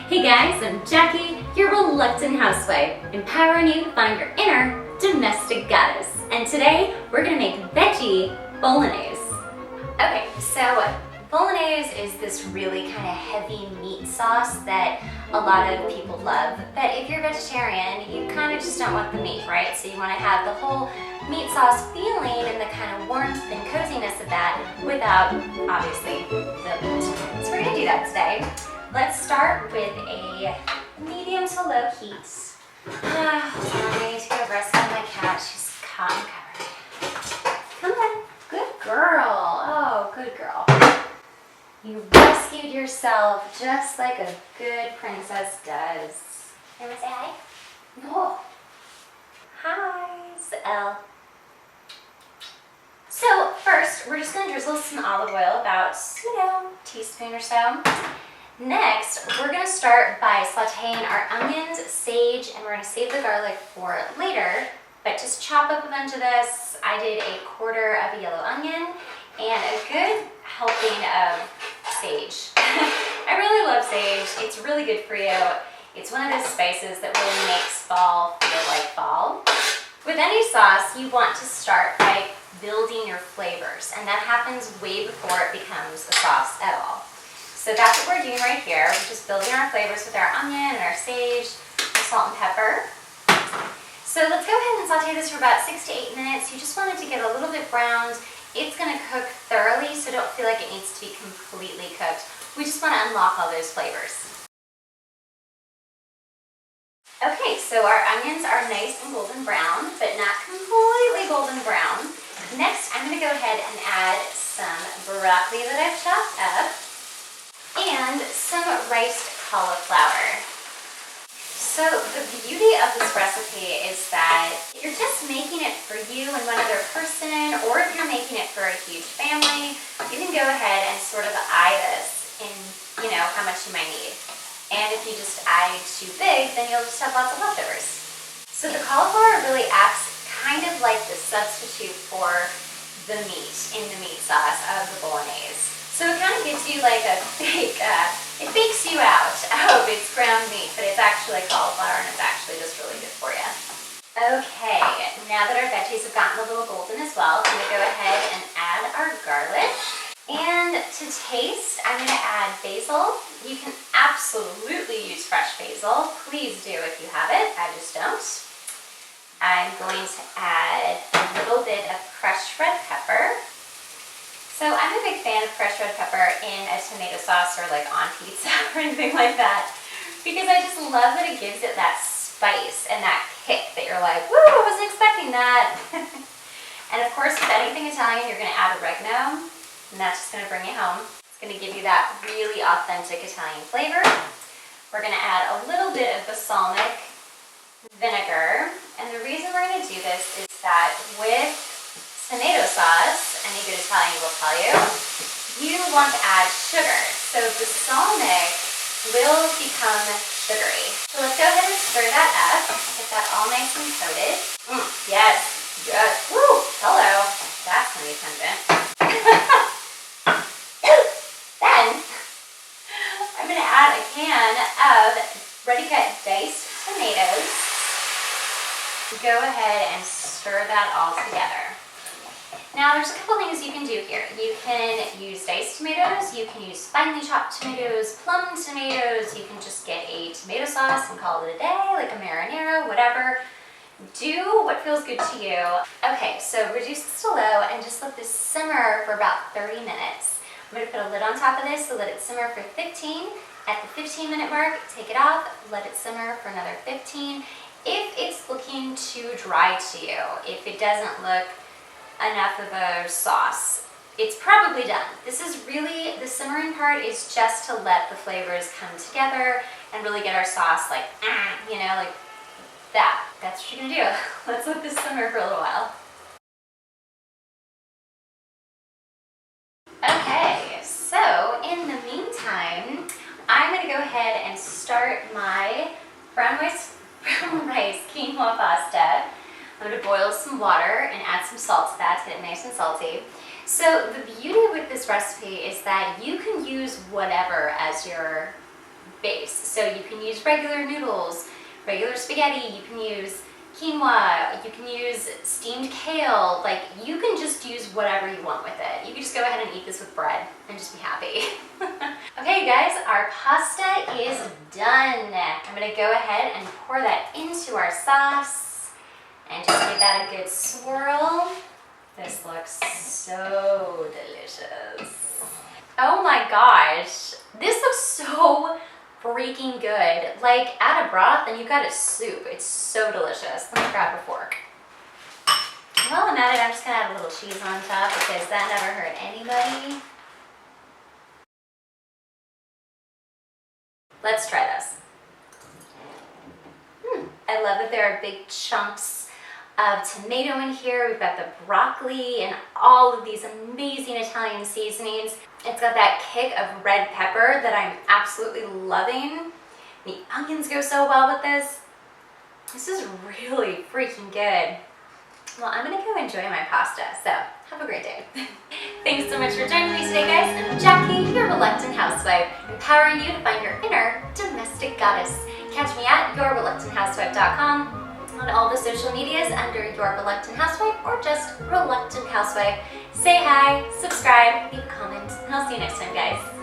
Hey guys, I'm Jackie, your Reluctant Housewife, empowering you to find your inner domestic goddess. And today, we're gonna make Veggie Boulegnese. Okay, so Bolognese is this really kind of heavy meat sauce that a lot of people love. But if you're vegetarian, you kind of just don't want the meat, right? So you wanna have the whole meat sauce feeling and the kind of warmth and coziness of that without, obviously, the meat. So we're gonna do that today. Let's start with a medium to low heat. I need to go rescue my cat. She's cotton covered. Come on. Good girl. Oh, good girl. You rescued yourself just like a good princess does. You want to say hi? No. Hi, it's Elle. So first, we're just going to drizzle some olive oil, about, a teaspoon or so. Next, we're going to start by sauteing our onions, sage, and we're going to save the garlic for later. But just chop up a bunch of this. I did a quarter of a yellow onion and a good helping of sage. I really love sage. It's really good for you. It's one of those spices that really makes fall feel like fall. With any sauce, you want to start by building your flavors, and that happens way before it becomes a sauce at all. So that's what we're doing right here. We're just building our flavors with our onion and our sage, salt and pepper. So let's go ahead and saute this for about 6 to 8 minutes. You just want it to get a little bit browned. It's going to cook thoroughly, so don't feel like it needs to be completely cooked. We just want to unlock all those flavors. Okay, so our onions are nice and golden brown, but not completely golden brown. Next, I'm going to go ahead and add some broccoli that I've chopped up and some riced cauliflower. So the beauty of this recipe is that if you're just making it for you and one other person, or if you're making it for a huge family, you can go ahead and sort of eye this in, how much you might need. And if you just eye too big, then you'll just have lots of leftovers. So the cauliflower really acts kind of like the substitute for the meat in the meat sauce of the bolognese. So it kind of gives you like a fake, it bakes you out of its ground meat, but it's actually cauliflower and it's actually just really good for you. Okay, now that our veggies have gotten a little golden as well, I'm going to go ahead and add our garlic. And to taste, I'm going to add basil. You can absolutely use fresh basil. Please do if you have it. I just don't. I'm going to add a little bit of crushed red pepper. So I'm a big fan of crushed red pepper in a tomato sauce or like on pizza or anything like that, because I just love that it gives it that spice and that kick that you're like, woo, I wasn't expecting that. And of course, with anything Italian, you're going to add oregano, and that's just going to bring you home. It's going to give you that really authentic Italian flavor. We're going to add a little bit of balsamic vinegar, and the reason we're going to do this is that with tomato sauce, any good Italian will tell you, you want to add sugar. So balsamic will become sugary. So let's go ahead and stir that up, get that all nice and coated. Yes, yes, woo, hello. That's going to be pungent. Then, I'm going to add a can of ready-cut diced tomatoes. Go ahead and stir that all together. Now there's a couple things you can do here. You can use diced tomatoes, you can use finely chopped tomatoes, plum tomatoes, you can just get a tomato sauce and call it a day, like a marinara, whatever. Do what feels good to you. Okay, so reduce this to low and just let this simmer for about 30 minutes. I'm going to put a lid on top of this to let it simmer for 15. At the 15-minute mark, take it off, let it simmer for another 15. If it's looking too dry to you, if it doesn't look enough of a sauce, it's probably done. This is really, the simmering part is just to let the flavors come together and really get our sauce like that. That's what you're gonna do. Let's let this simmer for a little while. Okay, so in the meantime, I'm gonna go ahead and start my brown rice quinoa pasta. I'm going to boil some water and add some salt to that to get it nice and salty. So the beauty with this recipe is that you can use whatever as your base. So you can use regular noodles, regular spaghetti, you can use quinoa, you can use steamed kale, like you can just use whatever you want with it. You can just go ahead and eat this with bread and just be happy. Okay guys, our pasta is done. I'm gonna go ahead and pour that into our sauce and just give that a good swirl. This looks so delicious. Oh my gosh, this looks so freaking good. Like add a broth and you've got a soup. It's so delicious. Let me grab a fork. While I'm at it, I'm just gonna add a little cheese on top because that never hurt anybody. Let's try this. I love that there are big chunks of tomato in here. We've got the broccoli and all of these amazing Italian seasonings. It's got that kick of red pepper that I'm absolutely loving. The onions go so well with this. This is really freaking good. Well, I'm gonna go enjoy my pasta, so have a great day. Thanks so much for joining me today, guys. I'm Jackie, your Reluctant Housewife, empowering you to find your inner domestic goddess. Catch me at yourreluctanthousewife.com, on all the social medias under Your Reluctant Housewife or just Reluctant Housewife. Say hi, subscribe, leave a comment, and I'll see you next time, guys.